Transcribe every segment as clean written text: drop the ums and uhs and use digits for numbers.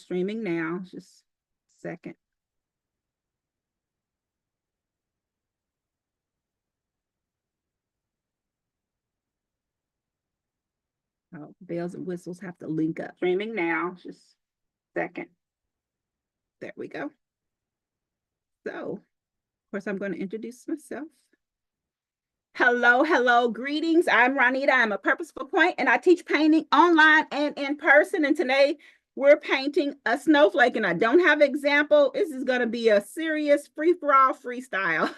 streaming now. Just a second. Oh, bells and whistles have to link up. Streaming now. Just a second. There we go. So, of course, I'm going to introduce myself. Hello, hello, greetings. I'm Ronita. I'm a Purposeful Point, and I teach painting online and in person. And today we're painting a snowflake, and I don't have an example. This is going to be a serious free-for-all freestyle.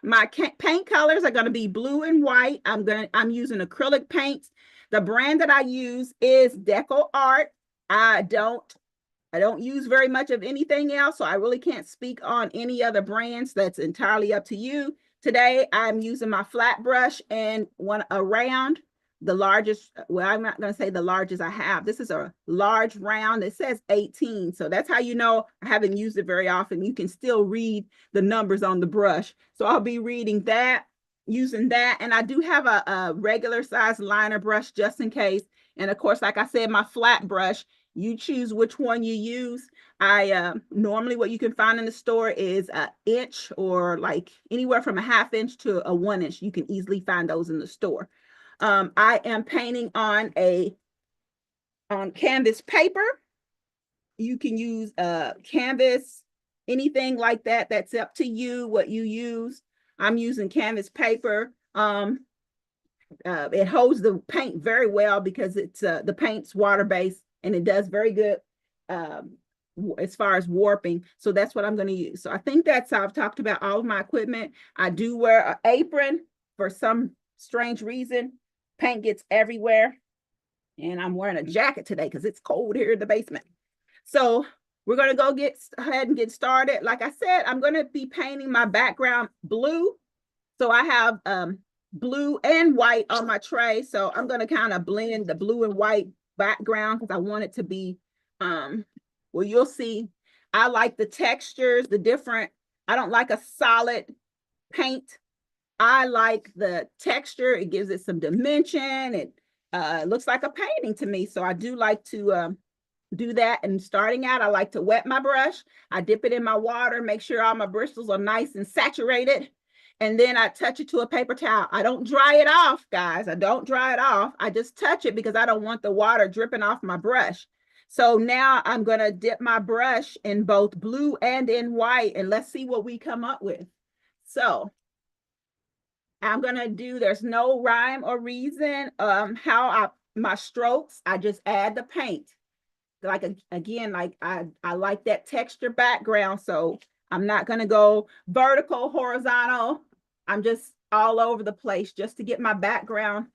My paint colors are going to be blue and white. I'm using acrylic paints. The brand that I use is Deco Art. I don't use very much of anything else, so I really can't speak on any other brands. That's entirely up to you. Today, I'm using my flat brush and one around the largest. Well, I'm not going to say the largest I have. This is a large round. It says 18. So that's how you know I haven't used it very often. You can still read the numbers on the brush. So I'll be reading that, using that. And I do have a regular size liner brush just in case. And of course, like I said, my flat brush, you choose which one you use. Normally what you can find in the store is an inch or like anywhere from a ½ inch to a 1 inch. You can easily find those in the store. I am painting on canvas paper. You can use canvas, anything like that. That's up to you what you use. I'm using canvas paper. It holds the paint very well because it's the paint's water-based, and it does very good as far as warping. So that's what I'm going to use. So I think that's how I've talked about all of my equipment. I do wear an apron for some strange reason. Paint gets everywhere. And I'm wearing a jacket today because it's cold here in the basement. So we're going to go ahead and get started. Like I said, I'm going to be painting my background blue. So I have blue and white on my tray. So I'm going to kind of blend the blue and white background because I want it to be, well, you'll see. I like the textures, the different, I don't like a solid paint. I like the texture. It gives it some dimension. It looks like a painting to me. So I do like to do that. And starting out, I like to wet my brush. I dip it in my water, make sure all my bristles are nice and saturated. And then I touch it to a paper towel. I don't dry it off, guys. I don't dry it off. I just touch it because I don't want the water dripping off my brush. So now I'm going to dip my brush in both blue and in white, and let's see what we come up with. So I'm going to do, there's no rhyme or reason my strokes, I just add the paint. Like, again, like I like that texture background. So I'm not going to go vertical, horizontal. I'm just all over the place just to get my background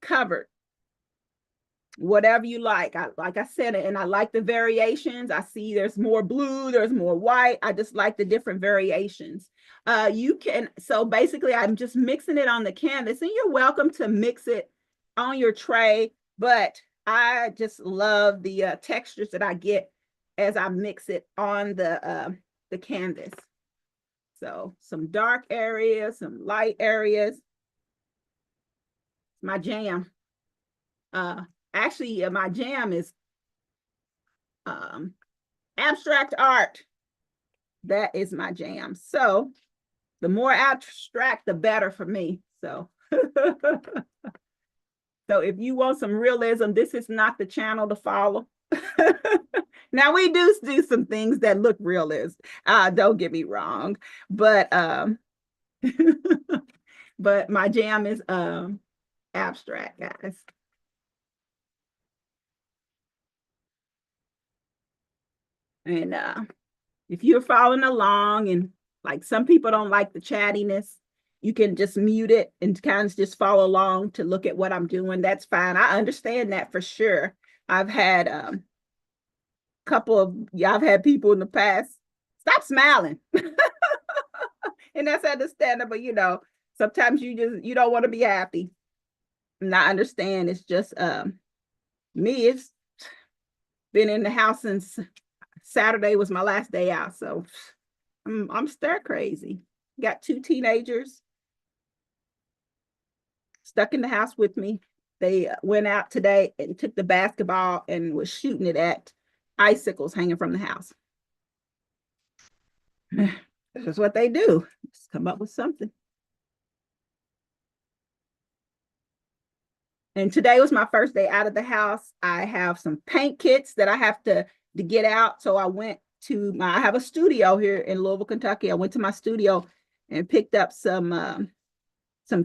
covered. Whatever you like. Like I said, and I like the variations. I see there's more blue, there's more white. I just like the different variations. So basically I'm just mixing it on the canvas, and you're welcome to mix it on your tray, but I just love the textures that I get as I mix it on the canvas. So some dark areas, some light areas. My jam. Actually, my jam is abstract art. That is my jam. So the more abstract, the better for me. So, so if you want some realism, this is not the channel to follow. Now we do some things that look realist. Don't get me wrong, but but my jam is abstract, guys. And if you're following along, and like some people don't like the chattiness, you can just mute it and kind of just follow along to look at what I'm doing. That's fine. I understand that for sure. I've had I've had people in the past, stop smiling. And that's understandable, you know. Sometimes you don't want to be happy. And I understand. It's just me, it's been in the house since Saturday was my last day out. So I'm stir crazy. Got 2 teenagers stuck in the house with me. They went out today and took the basketball and was shooting it at icicles hanging from the house. This is what they do. Just come up with something. And today was my first day out of the house. I have some paint kits that I have to get out. So I went to I have a studio here in Louisville, Kentucky. I went to my studio and picked up some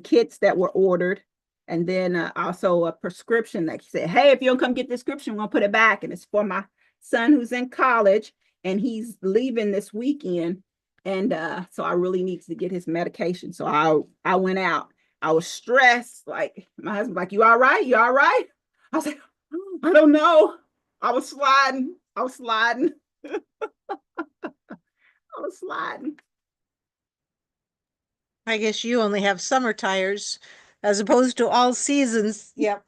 kits that were ordered. And then also a prescription that said, hey, if you don't come get this prescription, we'll put it back. And it's for my son who's in college and he's leaving this weekend. And so I really need to get his medication. So I went out. I was stressed. Like my husband's like, you all right? You all right? I was like, I don't know. I was sliding. I was sliding. I was sliding. I guess you only have summer tires as opposed to all seasons. Yep.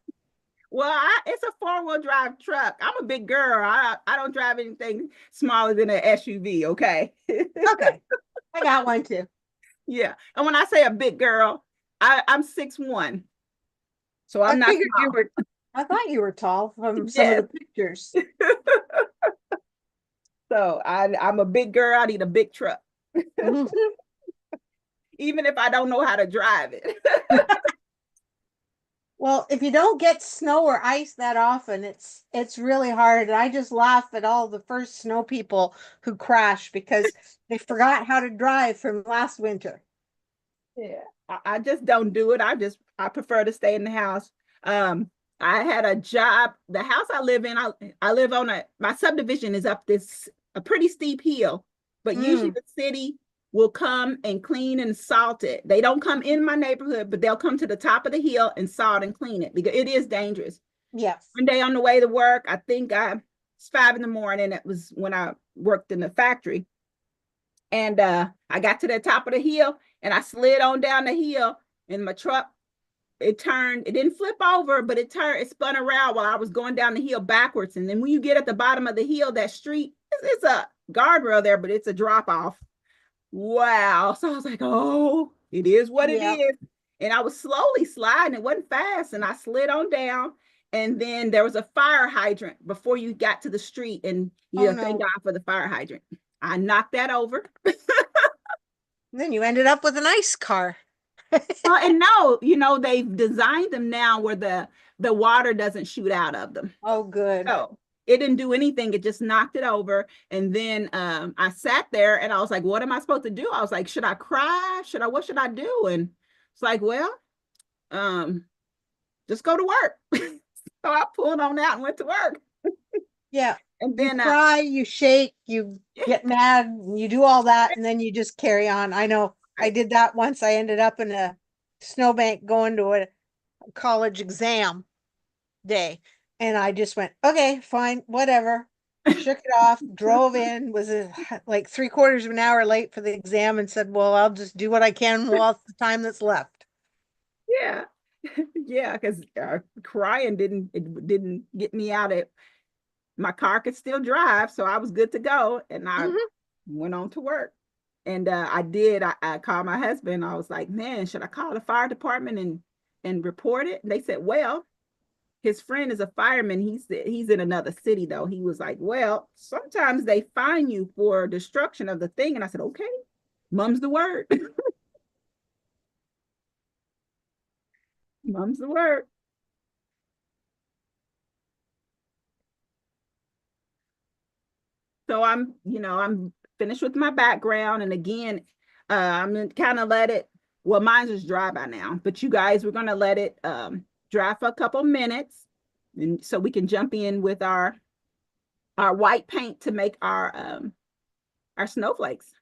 Well, it's a four-wheel drive truck. I'm a big girl. I don't drive anything smaller than an SUV, okay? Okay. I got one too. Yeah. And when I say a big girl, I'm 6'1". So I'm not small. I thought you were tall from some of the pictures. So I'm a big girl. I need a big truck. Even if I don't know how to drive it. Well, if you don't get snow or ice that often, it's really hard. And I just laugh at all the first snow people who crash because they forgot how to drive from last winter. Yeah, I just don't do it. I prefer to stay in the house. I had a job. The house I live in, I live on my subdivision is up a pretty steep hill, but usually the city will come and clean and salt it. They don't come in my neighborhood, but they'll come to the top of the hill and salt and clean it because it is dangerous. Yes. One day on the way to work, I think it's 5 a.m. It was when I worked in the factory. And I got to the top of the hill and I slid on down the hill and my truck, it didn't flip over, but it spun around while I was going down the hill backwards. And then when you get at the bottom of the hill, that street, it's a guardrail there, but it's a drop off. Wow. So I was like, oh, it is what it is. And I was slowly sliding. It wasn't fast. And I slid on down. And then there was a fire hydrant before you got to the street. And thank God for the fire hydrant. I knocked that over. Then you ended up with an ice car. And no, they've designed them now where the water doesn't shoot out of them. Oh, good. Oh, it didn't do anything. It just knocked it over. And then I sat there and I was like, what am I supposed to do? I was like, should I cry? What should I do? And it's like, well, just go to work. So I pulled on out and went to work. Yeah. And then you cry, you shake, you get mad, you do all that, and then you just carry on. I know I did that once. I ended up in a snowbank going to a college exam day. And I just went, okay, fine, whatever. Shook it off, drove in, was like 3/4 of an hour late for the exam and said, well, I'll just do what I can while the time that's left. Yeah. Yeah, because crying didn't get me out of it. My car could still drive, so I was good to go. And I went on to work. And I called my husband. I was like, man, should I call the fire department and report it? And they said, well, his friend is a fireman. He's in another city, though. He was like, well, sometimes they fine you for destruction of the thing. And I said, okay, mum's the word. Mum's the word. So I'm finished with my background. And again, I'm gonna kind of let it, well, mine's is dry by now, but you guys, we're gonna let it dry for a couple minutes. And so we can jump in with our white paint to make our snowflakes.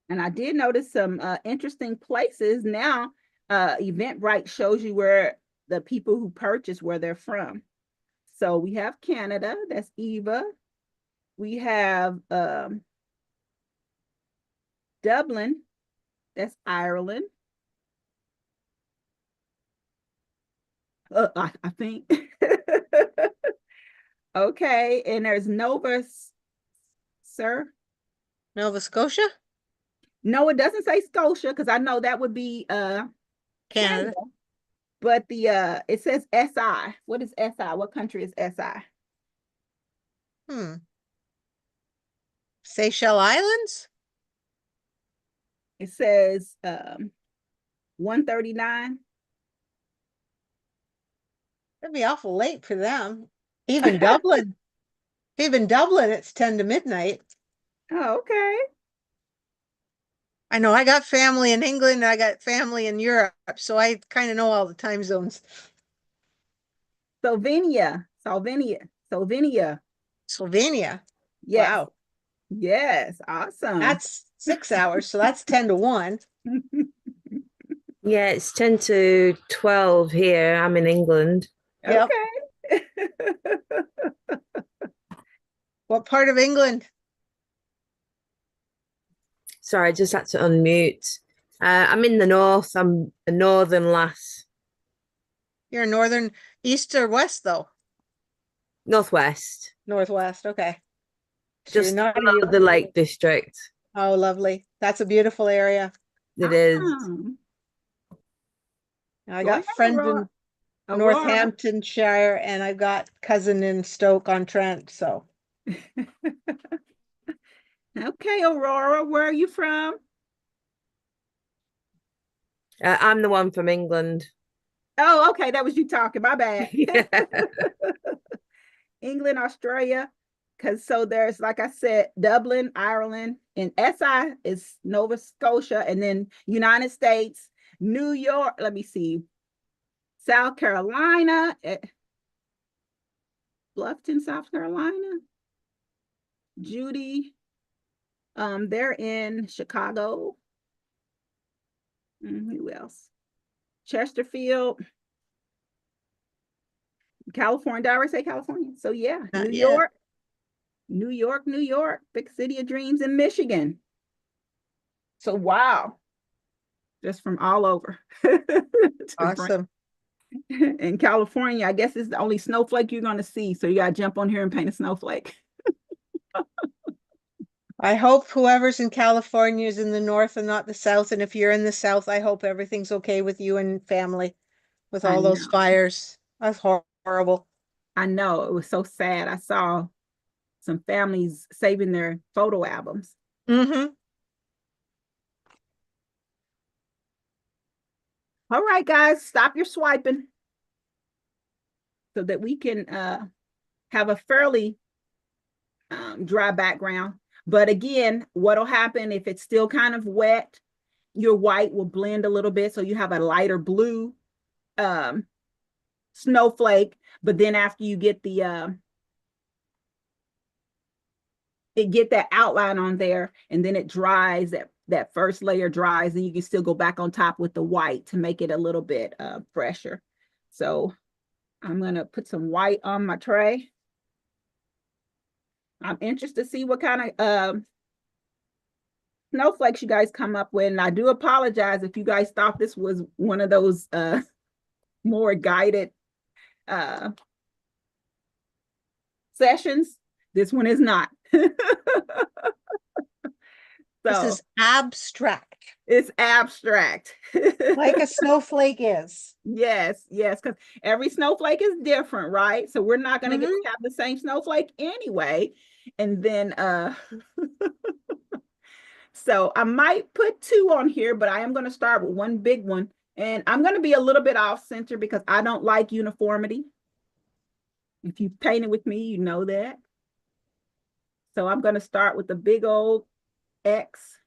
And I did notice some interesting places now. Eventbrite shows you where the people who purchase, where they're from. So we have Canada, that's Eva. We have Dublin, that's Ireland. I think. Okay, and there's Nova, sir. Nova Scotia, No, it doesn't say Scotia because I know that would be Canada. Canada. But the it says SI. What is SI? What country is SI? Hmm. Seychelles Islands? It says 139. That'd be awful late for them. Even Dublin. Even Dublin, it's 10 to midnight. Oh, okay. I know I got family in England and I got family in Europe, so I kind of know all the time zones. Slovenia. Slovenia. Yes. Wow. Yes. Awesome. That's 6 hours, so that's 10 to 1. Yeah, it's 10 to 12 here. I'm in England. Yep. Okay. What part of England? Sorry, I just had to unmute. I'm in the north. I'm a northern lass. You're northern, east or west though? Northwest. Northwest, okay. So you're Just not below the Lake District. Oh, lovely. That's a beautiful area. It is. Awesome. I Go ahead, got friends Aurora. in Northamptonshire and I've got cousin in Stoke-on-Trent, so. Okay, Aurora, where are you from? I'm the one from England. Oh, okay, that was you talking. My bad. Yeah. England, Australia, because so there's, like I said, Dublin, Ireland, and SI is Nova Scotia, and then United States, New York. Let me see, South Carolina, Bluffton, South Carolina. Judy, they're in Chicago. Who else? Chesterfield, California. Did I already say California? So yeah, Not New yet. York, New York, big city of dreams in Michigan. So wow, just from all over. Awesome. In California, I guess it's the only snowflake you're going to see. So you got to jump on here and paint a snowflake. I hope whoever's in California is in the north and not the south. And if you're in the south, I hope everything's okay with you and family with I all those know. fires. That's horrible. I know. It was so sad. I saw some families saving their photo albums. Mm-hmm. All right, guys, stop your swiping so that we can have a fairly dry background. But again, what'll happen if it's still kind of wet, your white will blend a little bit. So you have a lighter blue snowflake. But then after you get the get that outline on there, and then it dries, that first layer dries, and you can still go back on top with the white to make it a little bit fresher. So I'm gonna put some white on my tray. I'm interested to see what kind of snowflakes you guys come up with. And I do apologize if you guys thought this was one of those more guided sessions. This one is not. This So is abstract, it's abstract. like a snowflake is. Yes, because every snowflake is different, right? So we're not going to get Mhm. to have the same snowflake anyway. And then so I might put two on here, but I am going to start with one big one. And I'm going to be a little bit off center because I don't like uniformity. If you've painted with me, you know that. So I'm going to start with the big old X.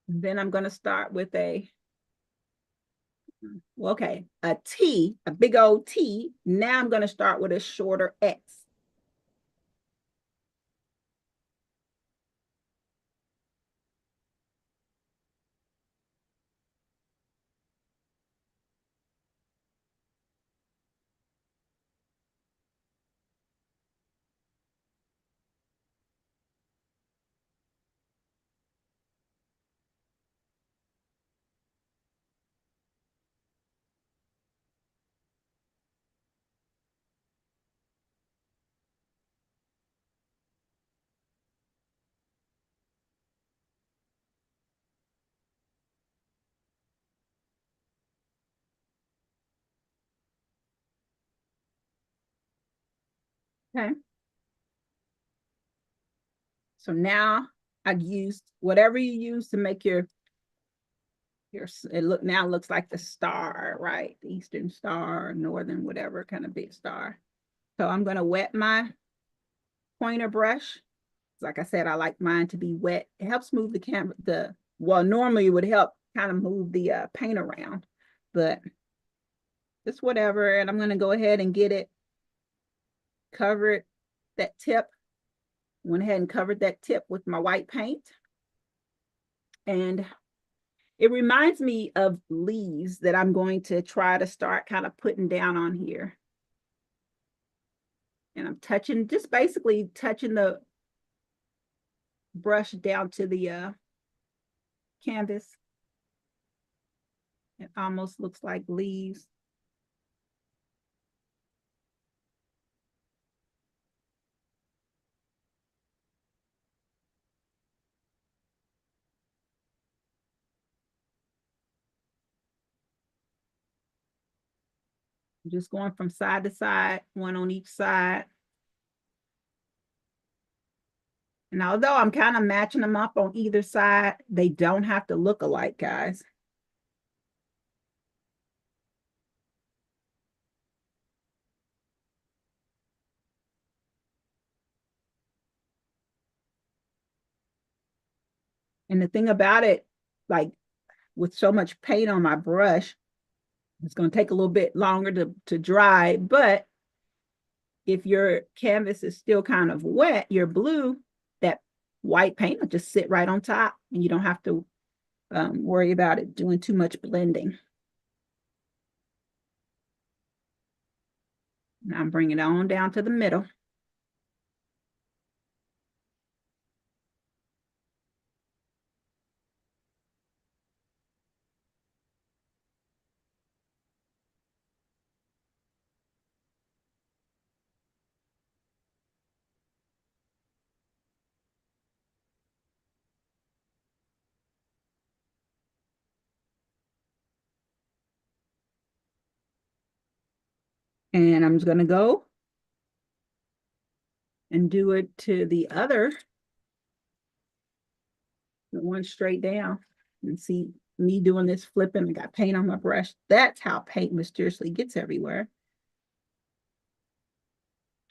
And then I'm going to start with a T, a big old T. Now I'm going to start with a shorter X. Okay. So now I've used whatever you use to make your now looks like the star, right? The Eastern Star, Northern, whatever kind of big star. So I'm going to wet my pointer brush. Like I said, I like mine to be wet. It helps move the camera, well, normally it would help kind of move the paint around, but just whatever. And I'm going to go ahead and get it covered, that tip. Went ahead and covered that tip with my white paint. And it reminds me of leaves that I'm going to try to start kind of putting down on here. And I'm touching, just basically touching the brush down to the canvas. It almost looks like leaves. Just going from side to side, one on each side. And although I'm kind of matching them up on either side, they don't have to look alike, guys. And the thing about it, like with so much paint on my brush, it's going to take a little bit longer to dry, but if your canvas is still kind of wet, your blue, that white paint will just sit right on top and you don't have to worry about it doing too much blending. Now I'm bringing it on down to the middle. And I'm just going to go and do it to the other, the one straight down. And see me doing this flipping, I got paint on my brush. That's how paint mysteriously gets everywhere.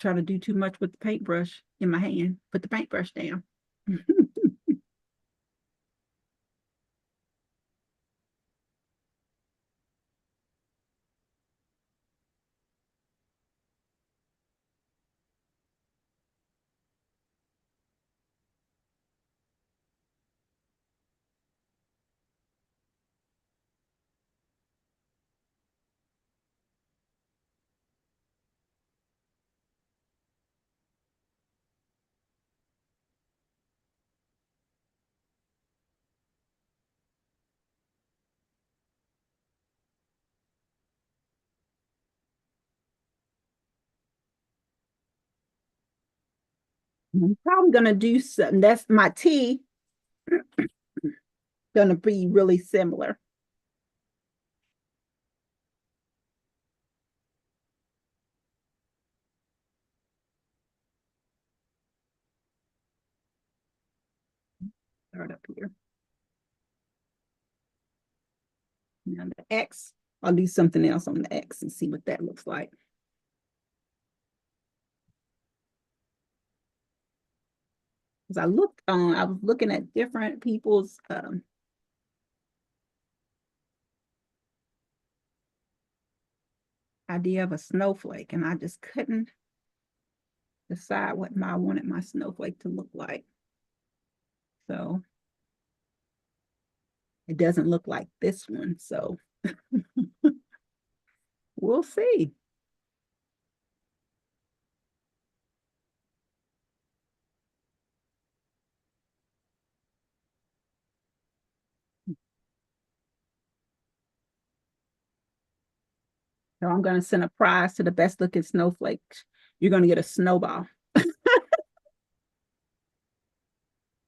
Trying to do too much with the paintbrush in my hand. Put the paintbrush down. I'm probably gonna do something. That's my tea. Gonna be really similar. Start up here. Now the X, I'll do something else on the X and see what that looks like. Because I was looking at different people's idea of a snowflake, and I just couldn't decide what I wanted my snowflake to look like. So it doesn't look like this one, so we'll see. So I'm going to send a prize to the best looking snowflake. You're going to get a snowball.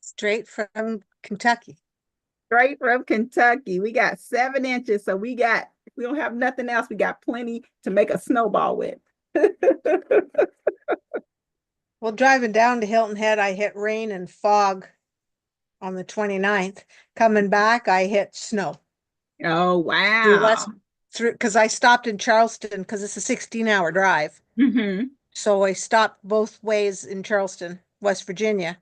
Straight from Kentucky. Straight from Kentucky. We got 7 inches. So we don't have nothing else. We got plenty to make a snowball with. Well, driving down to Hilton Head, I hit rain and fog on the 29th. Coming back, I hit snow Oh, through wow. West through because I stopped in Charleston because it's a 16-hour drive. Hmm. So I stopped both ways in Charleston, West Virginia,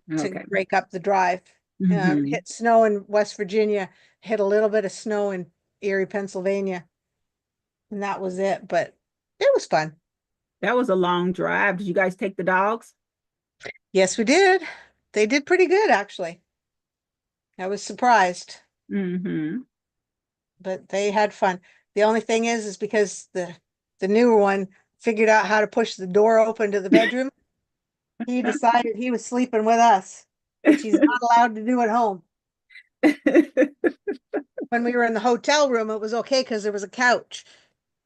to Okay. break up the drive. Hmm. Hit snow in West Virginia, hit a little bit of snow in Erie, Pennsylvania, and that was it. But it was fun. That was a long drive. Did you guys take the dogs? Yes, we did. They did pretty good, actually. I was surprised, Hmm. but they had fun. The only thing is because the newer one figured out how to push the door open to the bedroom, he decided he was sleeping with us, which he's not allowed to do at home. When we were in the hotel room, it was okay because there was a couch,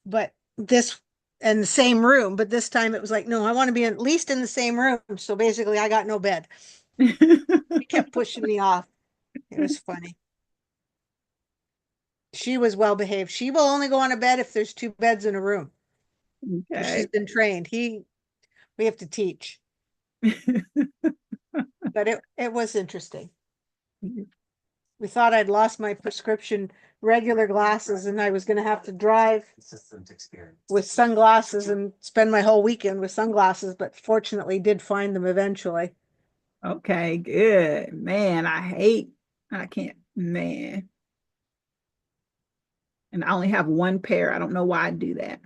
but this in the same room, but this time it was like, no, I want to be at least in the same room. So basically, I got no bed. He kept pushing me off. It was funny. She was well behaved. She will only go on a bed if there's two beds in a room. So she's Okay. been trained. We have to teach, but it was interesting. We thought I'd lost my prescription regular glasses and I was going to have to drive with sunglasses and spend my whole weekend with sunglasses, but fortunately did find them eventually. Okay, good. Man, I can't, man. And I only have one pair. I don't know why I do that.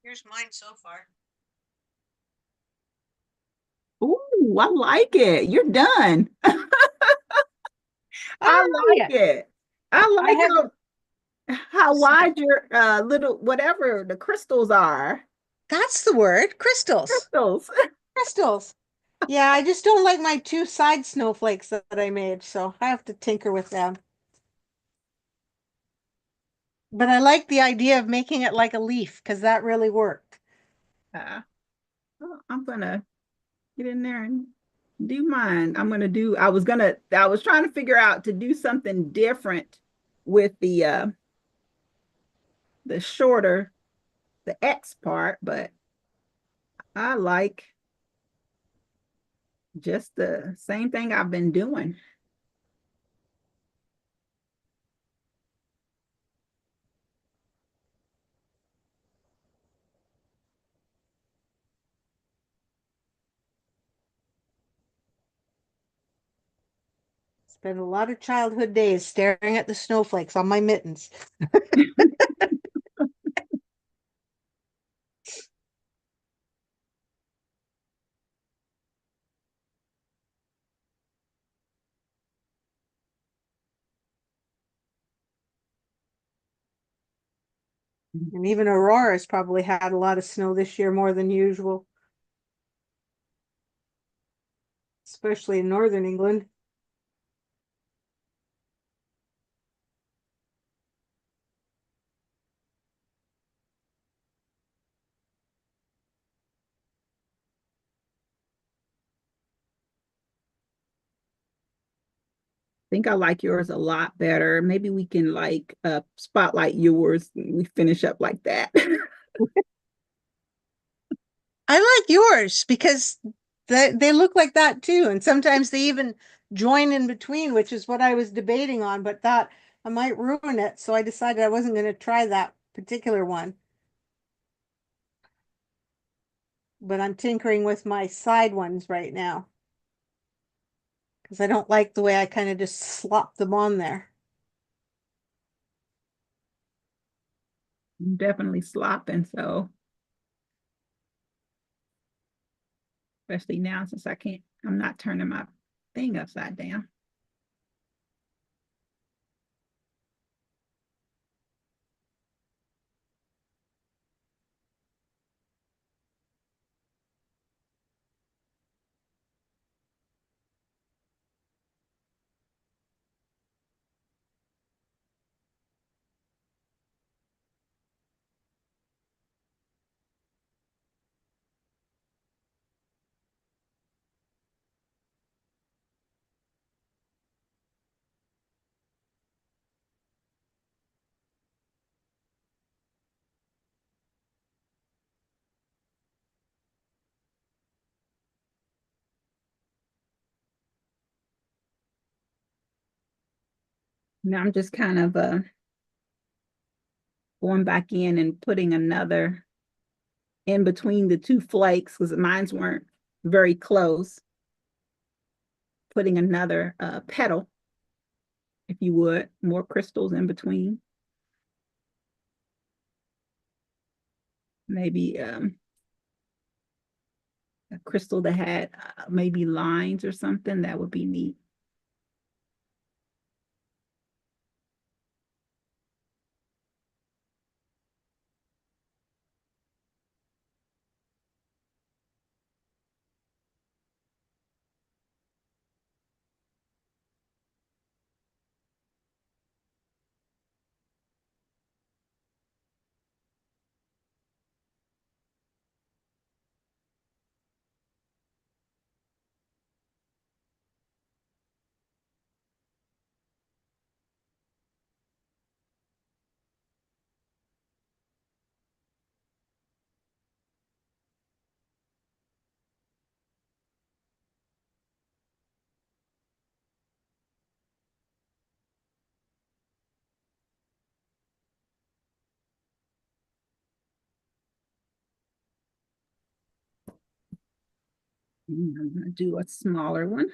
Here's mine so far. Ooh, I like it. You're done. I Oh, like yeah. it. I I like haven't. how wide your little whatever the crystals are. That's the word. Crystals. Crystals. Crystals. Yeah, I just don't like my two side snowflakes that I made, so I have to tinker with them. But I like the idea of making it like a leaf because that really worked. Uh, I'm gonna get in there and do mine. I was trying to figure out to do something different with the shorter, the X part, but I like just the same thing I've been doing. Spent a lot of childhood days staring at the snowflakes on my mittens. And even Aurora's probably had a lot of snow this year, more than usual, especially in northern England. Think I like yours a lot better. Maybe we can like spotlight yours. We finish up like that. I like yours because they look like that too. And sometimes they even join in between, which is what I was debating on, but thought I might ruin it. So I decided I wasn't going to try that particular one. But I'm tinkering with my side ones right now because I don't like the way I kind of just slop them on there. Definitely slopping. So especially now since I'm not turning my thing upside down. Now I'm just kind of going back in and putting another in between the two flakes because mines weren't very close. Putting another petal, if you would, more crystals in between. Maybe a crystal that had maybe lines or something, that would be neat. I'm going to do a smaller one.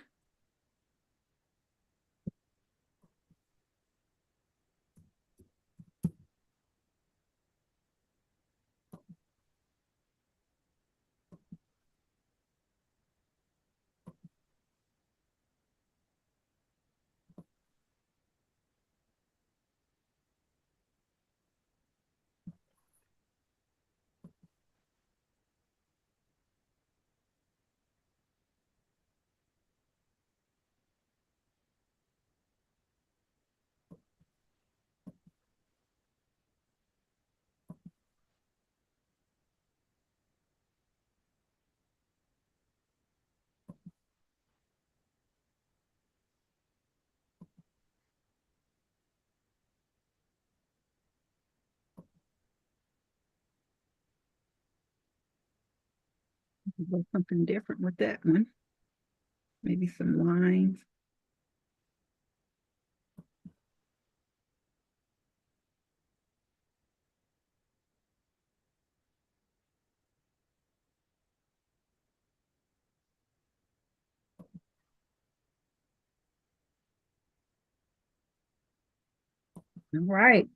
Do something different with that one. Maybe some lines. All right.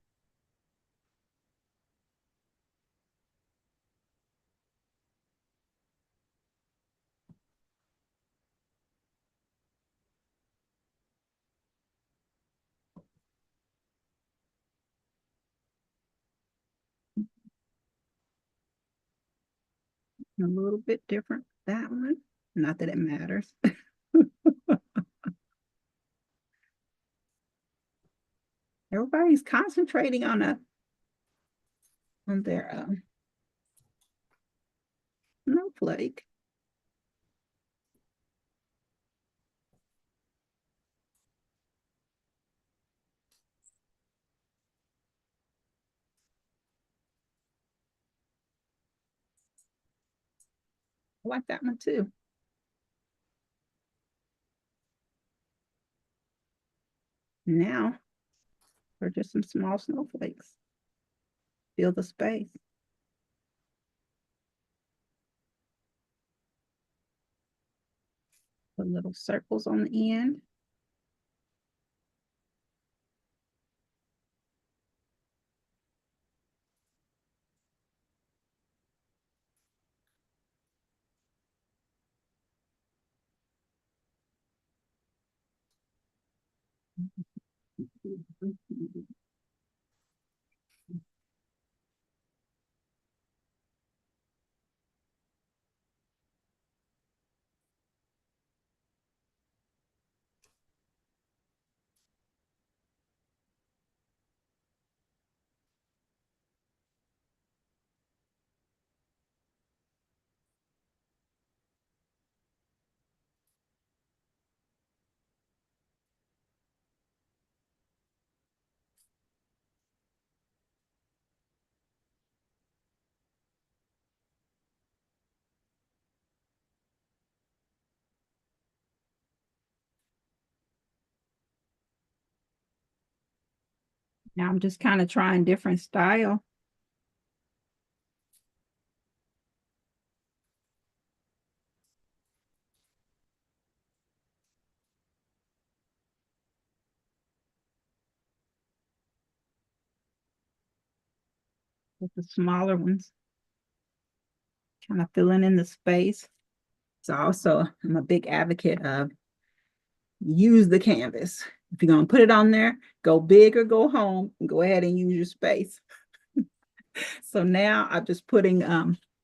A little bit different, that one. Not that it matters. Everybody's concentrating on their snowflake. I like that one too. Now, for just some small snowflakes. Fill the space. Put little circles on the end. Now I'm just kind of trying different style. With the smaller ones. Kind of filling in the space. So also, I'm a big advocate of use the canvas. If you're going to put it on there, go big or go home and go ahead and use your space. So now I'm just putting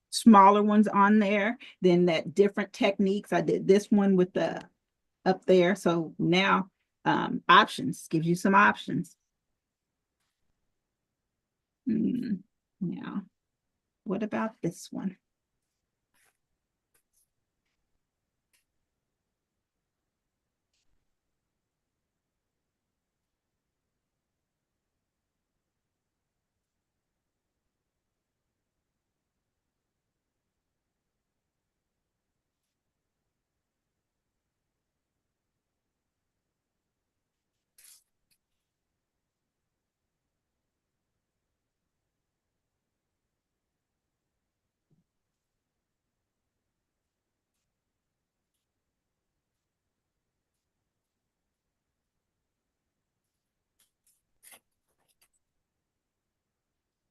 smaller ones on there, then that different techniques. I did this one with the up there. So now options, gives you some options. Now, what about this one?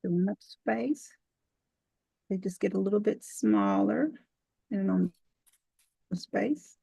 Filling up space. They just get a little bit smaller and on the space.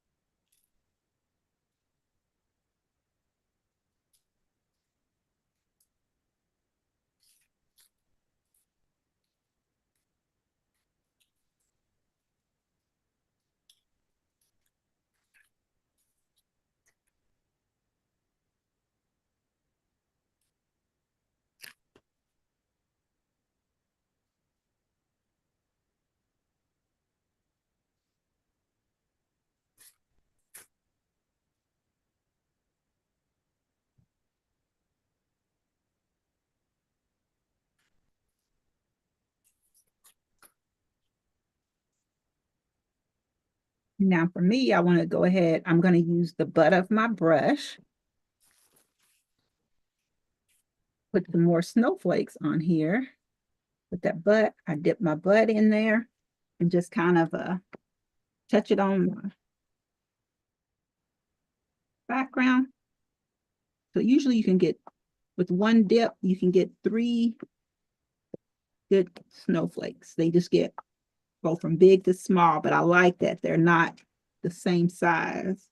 Now for me, I want to go ahead, I'm going to use the butt of my brush. Put some more snowflakes on here. With that butt, I dip my butt in there and just kind of touch it on the background. So usually you can get, with one dip, you can get 3 good snowflakes. They just go from big to small, but I like that they're not the same size.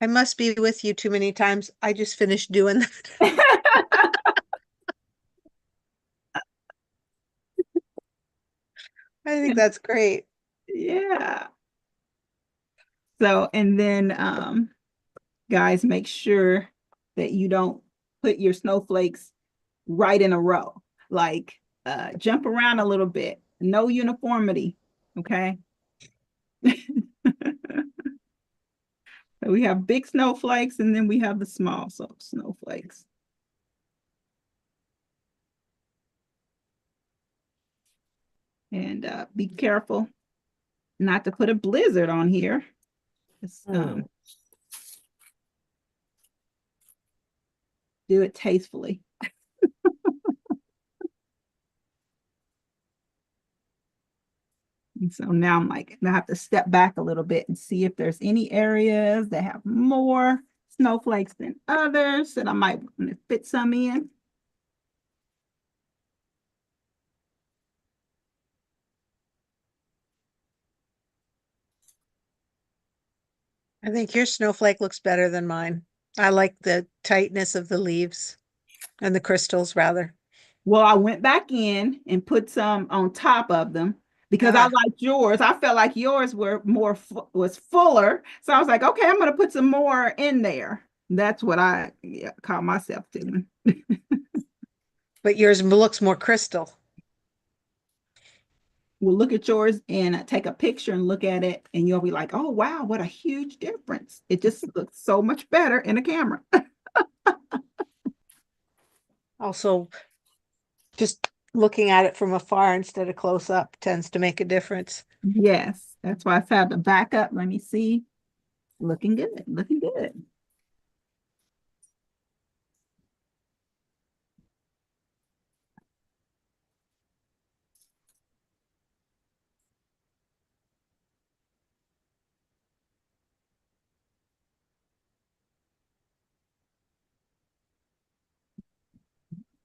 I must be with you too many times. I just finished doing that. I think that's great. Yeah. So, and then guys, make sure that you don't put your snowflakes right in a row. Like jump around a little bit. No uniformity. Okay. So we have big snowflakes and then we have the small snowflakes. And be careful not to put a blizzard on here. Just, do it tastefully. And so now I'm like, I have to step back a little bit and see if there's any areas that have more snowflakes than others that I might want to fit some in. I think your snowflake looks better than mine. I like the tightness of the leaves and the crystals rather. Well, I went back in and put some on top of them because I liked yours. I felt like yours were was fuller. So I was like, okay, I'm going to put some more in there. That's what I call myself doing. But yours looks more crystal. We'll look at yours and take a picture and look at it, and you'll be like, oh, wow, what a huge difference. It just looks so much better in a camera. Also, just looking at it from afar instead of close up tends to make a difference. Yes, that's why I have to back up. Let me see. Looking good, looking good.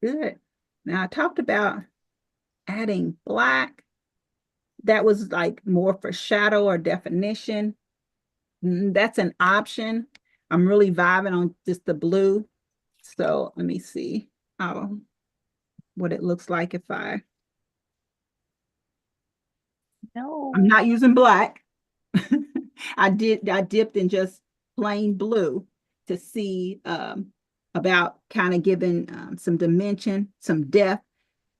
Good. Now I talked about adding black. That was like more for shadow or definition. That's an option. I'm really vibing on just the blue. So let me see what it looks like if I'm No. not using black. I dipped in just plain blue to see about kind of giving some dimension, some depth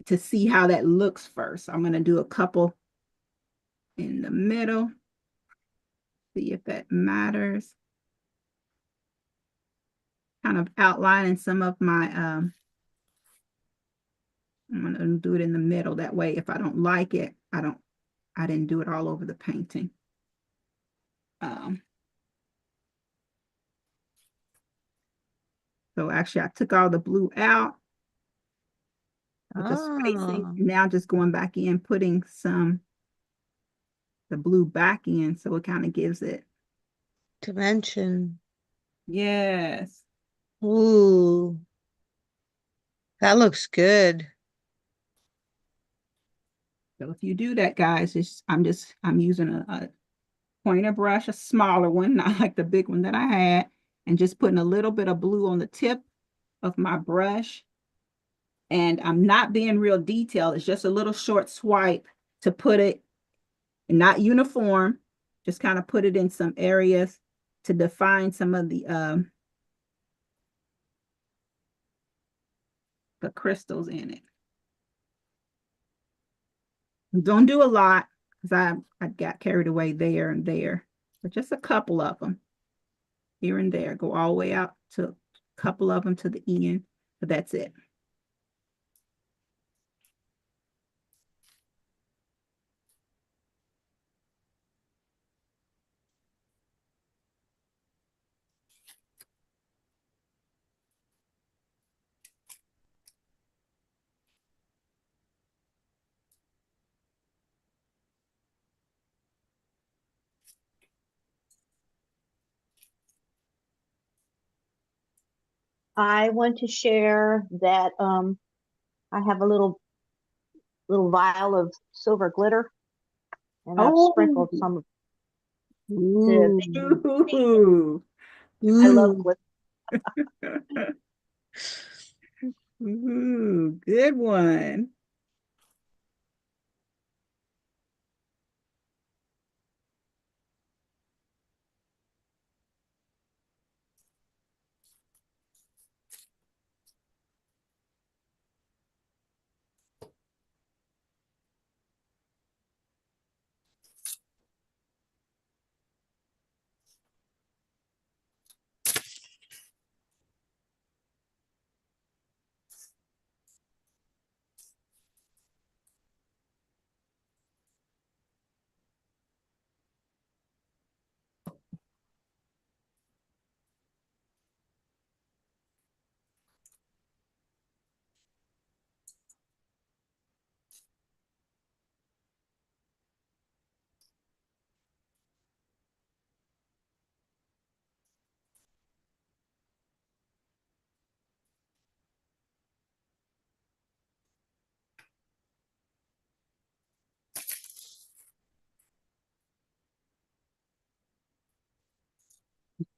to see how that looks first. I'm going to do a couple in the middle, see if that matters. Kind of outlining some of my, I'm going to do it in the middle. That way, if I don't like it, I didn't do it all over the painting. So actually I took all the blue out with the spacing. Now just going back in, putting the blue back in, so it kind of gives it Dimension. yes. Ooh. That looks good. So if you do that, guys, I'm using a pointer brush, a smaller one, not like the big one that I had, and just putting a little bit of blue on the tip of my brush. And I'm not being real detailed. It's just a little short swipe to put it, not uniform, just kind of put it in some areas to define some of the crystals in it. Don't do a lot because I got carried away there and there, but just a couple of them here and there. Go all the way out to a couple of them to the end, but that's it. I want to share that I have a little vial of silver glitter, and I've sprinkled some of Ooh. Ooh. I love glitter. Ooh, good one.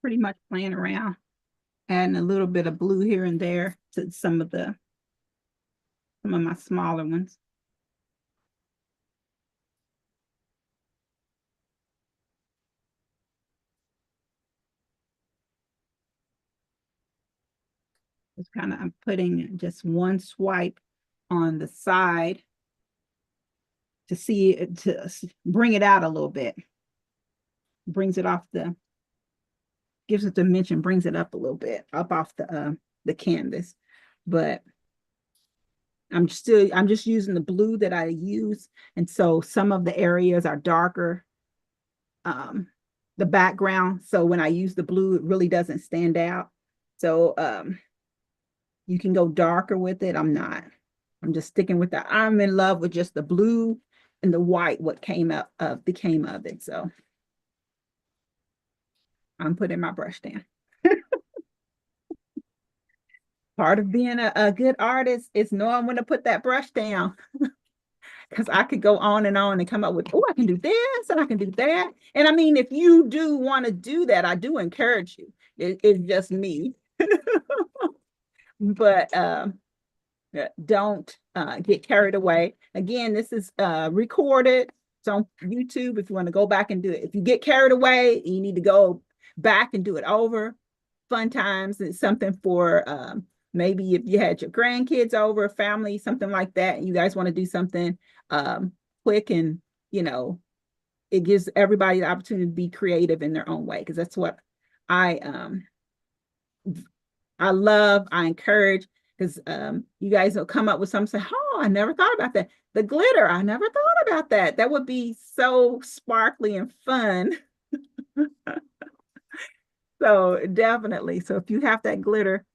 Pretty much playing around, adding a little bit of blue here and there to some of my smaller ones. Just kind of, I'm putting just one swipe on the side to see it, to bring it out a little bit. Brings it off gives it dimension, brings it up a little bit, up off the canvas. But I'm just using the blue that I use. And so some of the areas are darker, the background. So when I use the blue, it really doesn't stand out. So you can go darker with it. I'm not. I'm just sticking with that. I'm in love with just the blue and the white, what became of it. So I'm putting my brush down. Part of being a good artist is knowing when to put that brush down. Because I could go on and come up with, oh, I can do this and I can do that. And I mean, if you do want to do that, I do encourage you. It's just me. But don't get carried away. Again, this is recorded. It's on YouTube if you want to go back and do it. If you get carried away, you need to go back and do it over. Fun times. It's something for maybe if you had your grandkids over, family, something like that, and you guys want to do something quick, and it gives everybody the opportunity to be creative in their own way, because that's what I love, I encourage, because you guys will come up with something, say, oh, I never thought about that. The glitter, I never thought about that. That would be so sparkly and fun. So definitely. So if you have that glitter,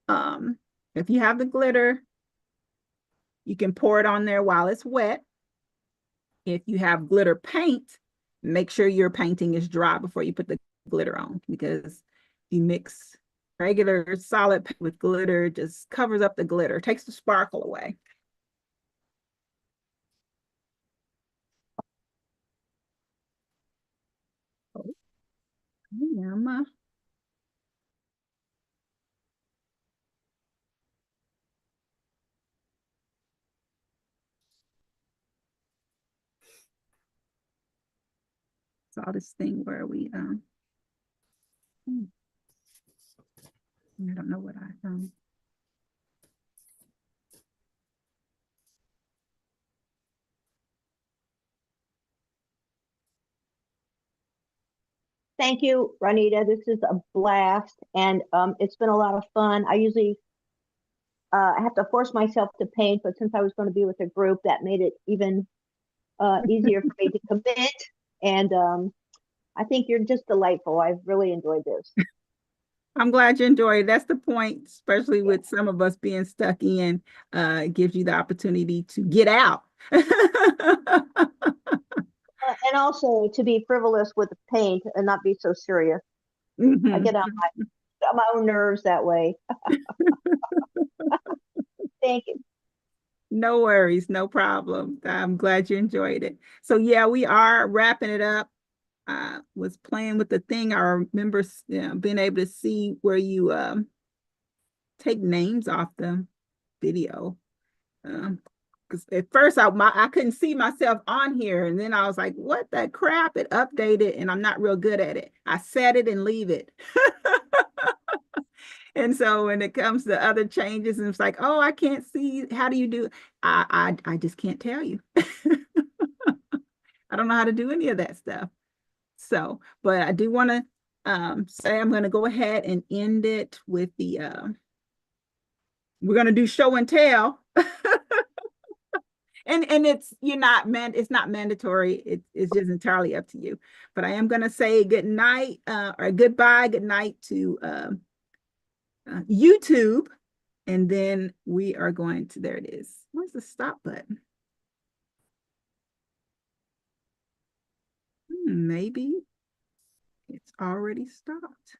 if you have the glitter, you can pour it on there while it's wet. If you have glitter paint, make sure your painting is dry before you put the glitter on, because you mix regular solid paint with glitter, it just covers up the glitter, takes the sparkle away. Oh, yeah, saw this thing where we I don't know what I Thank you, Ronita. This is a blast, and it's been a lot of fun. I usually I have to force myself to paint, but since I was going to be with a group, that made it even easier for me to commit. And I think you're just delightful. I've really enjoyed this. I'm glad you enjoyed it. That's the point, especially with some of us being stuck in. It gives you the opportunity to get out. And also to be frivolous with the paint and not be so serious. I get on my own nerves that way. Thank you. No worries, no problem. I'm glad you enjoyed it. So yeah, we are wrapping it up. I was playing with the thing. I remember being able to see where you take names off the video. Because at first I couldn't see myself on here, and then I was like, what the crap? It updated and I'm not real good at it. I set it and leave it. And so when it comes to other changes, and it's like, oh, I can't see, how do you do it? I just can't tell you. I don't know how to do any of that stuff. So, but I do want to say I'm going to go ahead and end it with the we're going to do show and tell. And it's it's not mandatory. It's just entirely up to you. But I am going to say good night or goodbye, good night to YouTube, and then we are going to, there it is. Where's the stop button? Maybe it's already stopped.